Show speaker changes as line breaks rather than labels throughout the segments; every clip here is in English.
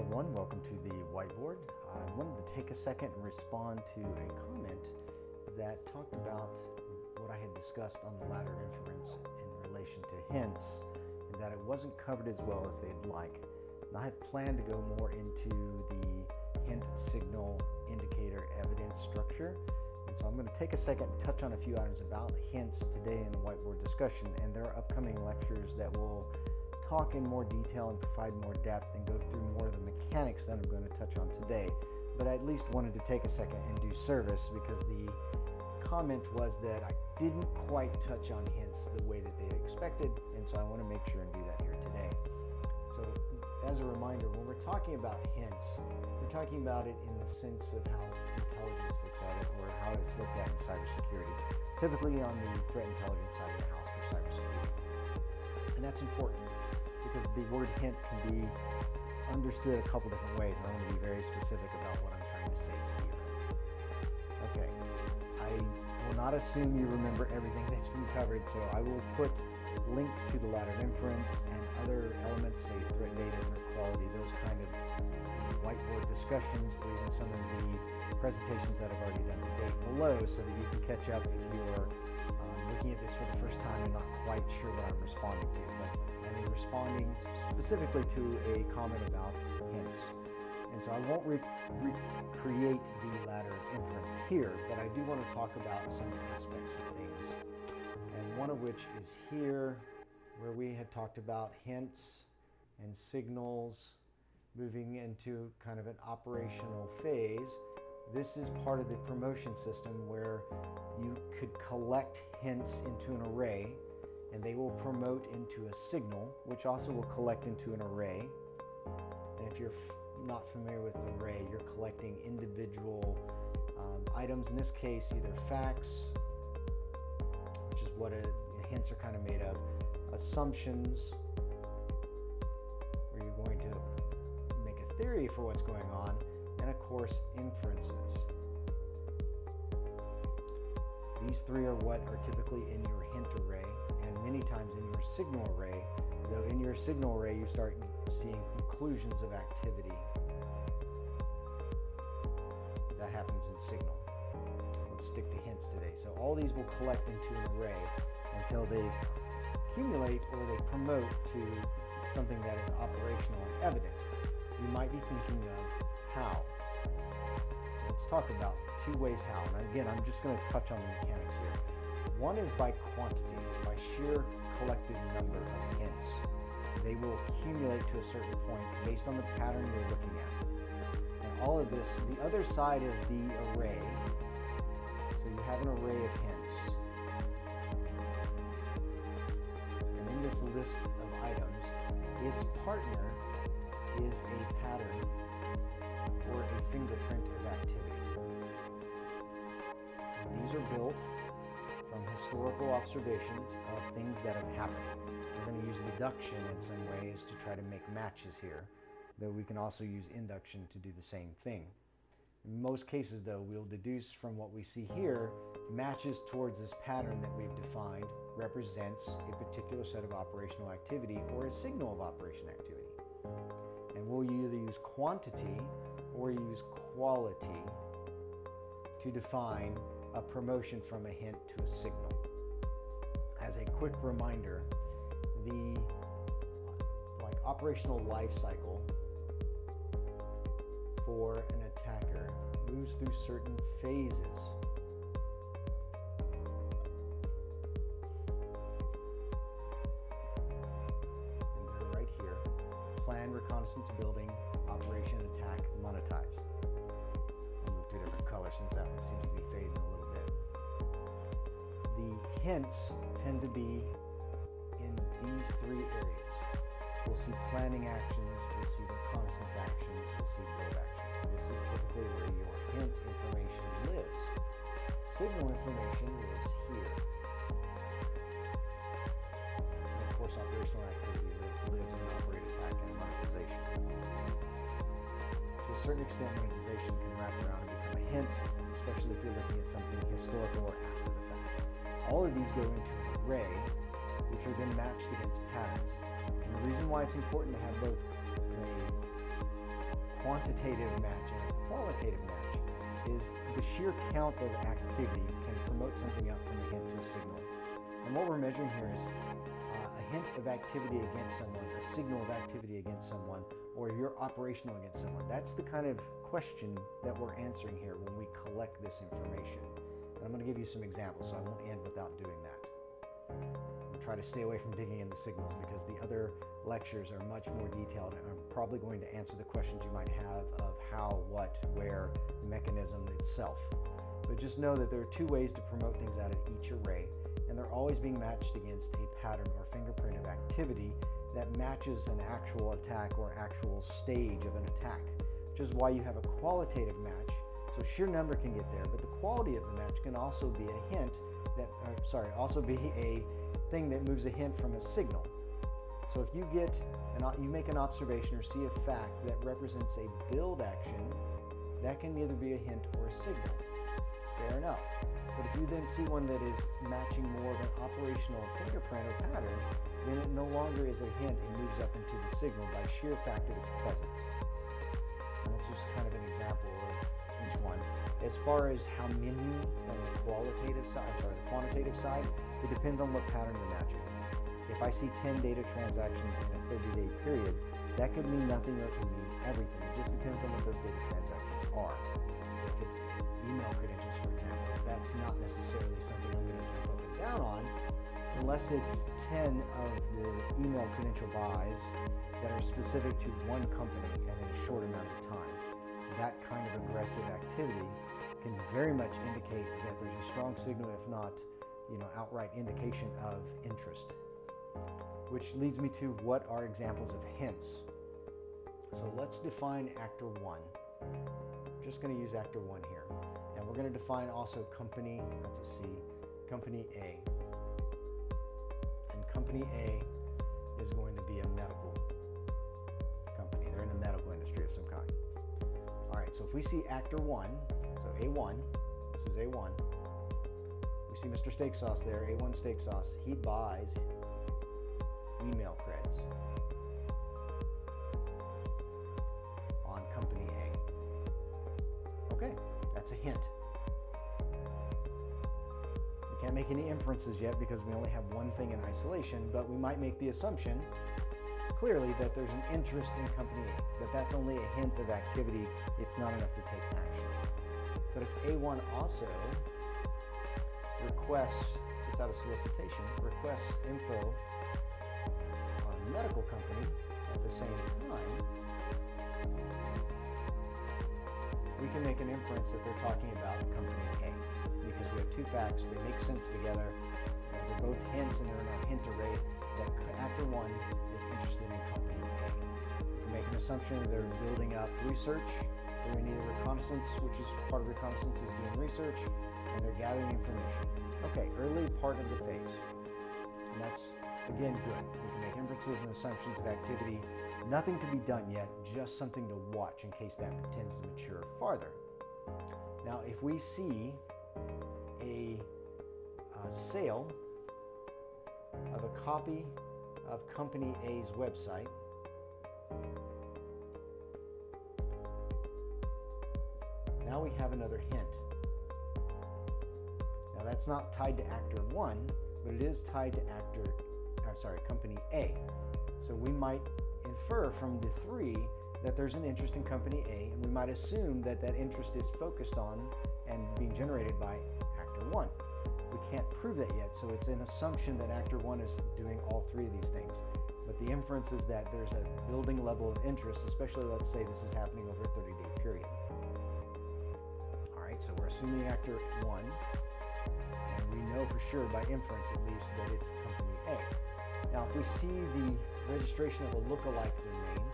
everyone, welcome to the Whiteboard. I wanted to take a second and respond to a comment that talked about what I had discussed on the Ladder of Inference in relation to hints, and that it wasn't covered as well as they'd like. And I have planned to go more into the hint, signal, indicator, evidence structure. And so I'm going to take a second and touch on a few items about hints today in the Whiteboard discussion, and there are upcoming lectures that will talk in more detail and provide more depth and go through more of the mechanics that I'm going to touch on today. But I at least wanted to take a second and do service because the comment was that I didn't quite touch on hints the way that they expected, and so I want to make sure and do that here today. So as a reminder, when we're talking about hints, we're talking about it in the sense of how intelligence looks at it, or how it's looked at in cybersecurity, typically on the threat intelligence side of the house for cybersecurity. And that's important, because the word hint can be understood a couple different ways, and I want to be very specific about what I'm trying to say here. Okay, I will not assume you remember everything that's been covered, so I will put links to the Ladder of Inference and other elements, say threat data, threat quality, those kind of whiteboard discussions, or even some of the presentations that I've already done to date below, so that you can catch up if you're looking at this for the first time and not quite sure what I'm responding to. But responding specifically to a comment about hints. And so I won't recreate the Ladder of Inference here, but I do want to talk about some aspects of things. And one of which is here, where we had talked about hints and signals moving into kind of an operational phase. This is part of the promotion system where you could collect hints into an array, and they will promote into a signal, which also will collect into an array. And if you're not familiar with an array, you're collecting individual items, in this case either facts, which is what hints are kind of made of, assumptions, where you're going to make a theory for what's going on, and of course inferences. These three are what are typically in your hint array, and many times in your signal array, though in your signal array you start seeing conclusions of activity. That happens in signal. Let's stick to hints today. So all these will collect into an array until they accumulate or they promote to something that is operational and evident. You might be thinking of how. So let's talk about two ways how. And again, I'm just going to touch on the mechanics here. One is by quantity, by sheer collected number of hints. They will accumulate to a certain point based on the pattern you're looking at. And all of this, the other side of the array, so you have an array of hints. And in this list of items, its partner is a pattern or a fingerprint of activity. And these are built from historical observations of things that have happened. We're going to use deduction in some ways to try to make matches here, though we can also use induction to do the same thing. In most cases, though, we'll deduce from what we see here, matches towards this pattern that we've defined represents a particular set of operational activity or a signal of operation activity. And we'll either use quantity or use quality to define a promotion from a hint to a signal. As a quick reminder, the operational life cycle for an attacker moves through certain phases. And they're right here: plan, reconnaissance, building, operation, attack, monetize. I'll move to a different color since that one seems to be fading a little bit. The hints tend to be in these three areas. We'll see planning actions, we'll see reconnaissance actions, we'll see build actions. This is typically where your hint information lives. Signal information lives here. And of course, operational activity lives in operate, attack, and monetization. To a certain extent, monetization can wrap around and become a hint, especially if you're looking at something historical or after the fact. All of these go into an array, which are then matched against patterns. And the reason why it's important to have both a quantitative match and a qualitative match is the sheer count of activity can promote something out from a hint to a signal. And what we're measuring here is a hint of activity against someone, a signal of activity against someone, or you're operational against someone. That's the kind of question that we're answering here when we collect this information. And I'm going to give you some examples, so I won't end without doing that. I'll try to stay away from digging into signals because the other lectures are much more detailed, and I'm probably going to answer the questions you might have of how, what, where, the mechanism itself. But just know that there are two ways to promote things out of each array, and they're always being matched against a pattern or fingerprint of activity that matches an actual attack or actual stage of an attack, which is why you have a qualitative match. So sheer number can get there, but the quality of the match can also be a hint that, also be a thing that moves a hint from a signal. So if you make an observation or see a fact that represents a build action, that can either be a hint or a signal. Fair enough. But if you then see one that is matching more of an operational fingerprint or pattern, then it no longer is a hint, it moves up into the signal by sheer fact of its presence. And that's just kind of an example of each one. As far as how many on the quantitative side, it depends on what pattern you're matching. If I see 10 data transactions in a 30-day period, that could mean nothing or it could mean everything. It just depends on what those data transactions are. So if it's email credentials, for example, that's not necessarily something I'm going to jump up and down on unless it's 10 of the email credential buys that are specific to one company and in a short amount of time. That kind of aggressive activity can very much indicate that there's a strong signal, if not, outright indication of interest. Which leads me to what are examples of hints. So let's define actor 1. I'm just going to use actor 1 here. And we're going to define also company, that's a C, company A. And company A is going to be a medical company. They're in the medical industry of some kind. All right, so if we see actor 1, so A1, this is A1. We see Mr. Steak Sauce there, A1 Steak Sauce. He buys email creds on company A. Okay, that's a hint. We can't make any inferences yet because we only have one thing in isolation, but we might make the assumption clearly that there's an interest in company A, but that's only a hint of activity. It's not enough to take action. But if A1 also requests, it's out of solicitation, requests info on a medical company at the same time, we can make an inference that they're talking about company A because we have two facts, they make sense together, they're both hints and they're in our hint array that actor 1 is interested in company A. We can make an assumption that they're building up research, they're in either reconnaissance, which is part of reconnaissance is doing research, and they're gathering information. Okay, early part of the phase. And that's, again, good. We can make inferences and assumptions of activity. Nothing to be done yet, just something to watch in case that tends to mature farther. Now, if we see a sale of a copy of Company A's website, now we have another hint. Now that's not tied to actor 1, but it is tied to Company A. So we might infer from the 3 that there's an interest in Company A, and we might assume that that interest is focused on and being generated by actor 1. We can't prove that yet, so it's an assumption that actor 1 is doing all 3 of these things. But the inference is that there's a building level of interest, especially let's say this is happening over a 30-day period. All right, so we're assuming actor 1, and we know for sure by inference at least that it's Company A. Now, if we see the registration of a lookalike domain,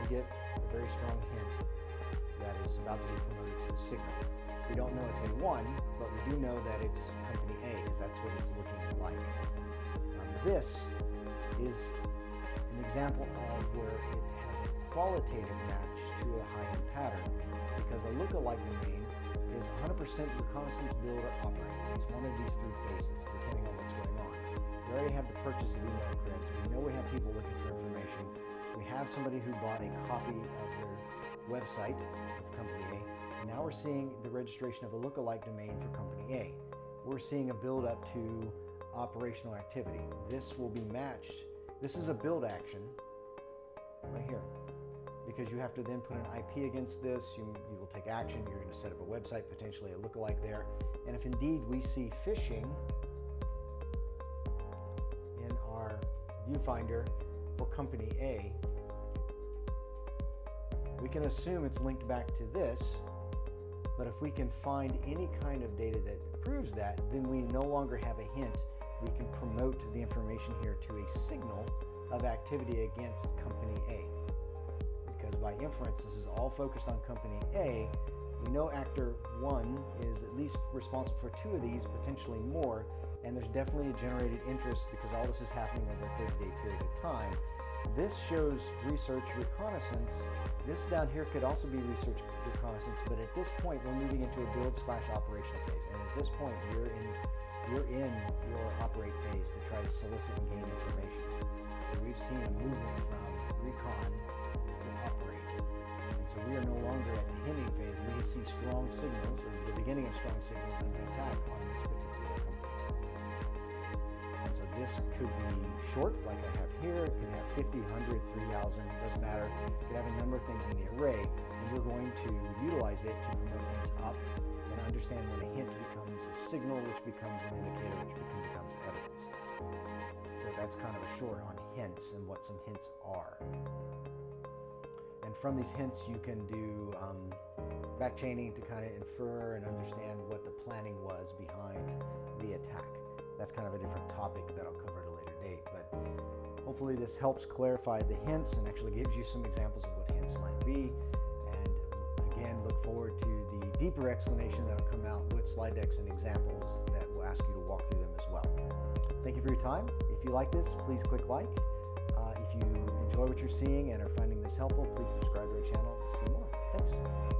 we get a very strong hint that is about to be promoted to a signal. We don't know it's A1, but we do know that it's Company A, because that's what it's looking like. This is an example of where it has a qualitative match to a high-end pattern, because a lookalike domain is 100% reconnaissance, build, or operate. It's one of these 3 phases, depending on what's going on. The already have the purchase of email creds. We know we have people looking for information. We have somebody who bought a copy of their website of Company A. And now we're seeing the registration of a lookalike domain for Company A. We're seeing a build up to operational activity. This will be matched. This is a build action right here, because you have to then put an IP against this. You will take action. You're going to set up a website, potentially a lookalike there. And if indeed we see phishing in our viewfinder for Company A, we can assume it's linked back to this. But if we can find any kind of data that proves that, then we no longer have a hint. We can promote the information here to a signal of activity against Company A. Because by inference, this is all focused on Company A. We know actor 1 is at least responsible for 2 of these, potentially more, and there's definitely a generated interest because all this is happening over a 30-day period of time. This shows research reconnaissance. This down here could also be research reconnaissance, but at this point we're moving into a build/operational phase, and at this point you're in your operate phase to try to solicit and gain information. So we've seen a movement from recon to operate, and so we are no longer at the hinting phase. We see strong signals, or the beginning of strong signals of an attack on this particular company. And so this could be short, like I have here. It could have 50, 100, 3,000, doesn't matter. It could have a number of things in the array, and we're going to utilize it to promote things up and understand when a hint becomes a signal, which becomes an indicator, which becomes evidence. So that's kind of a short on hints and what some hints are. And from these hints, you can do back chaining to kind of infer and understand what the planning was behind the attack. That's kind of a different topic that I'll cover at a later date, but hopefully this helps clarify the hints and actually gives you some examples of what hints might be. And again, look forward to the deeper explanation that will come out with slide decks and examples that will ask you to walk through them as well. Thank you for your time. If you like this, please click like. If you enjoy what you're seeing and are finding this helpful, please subscribe to our channel to see more. Thanks.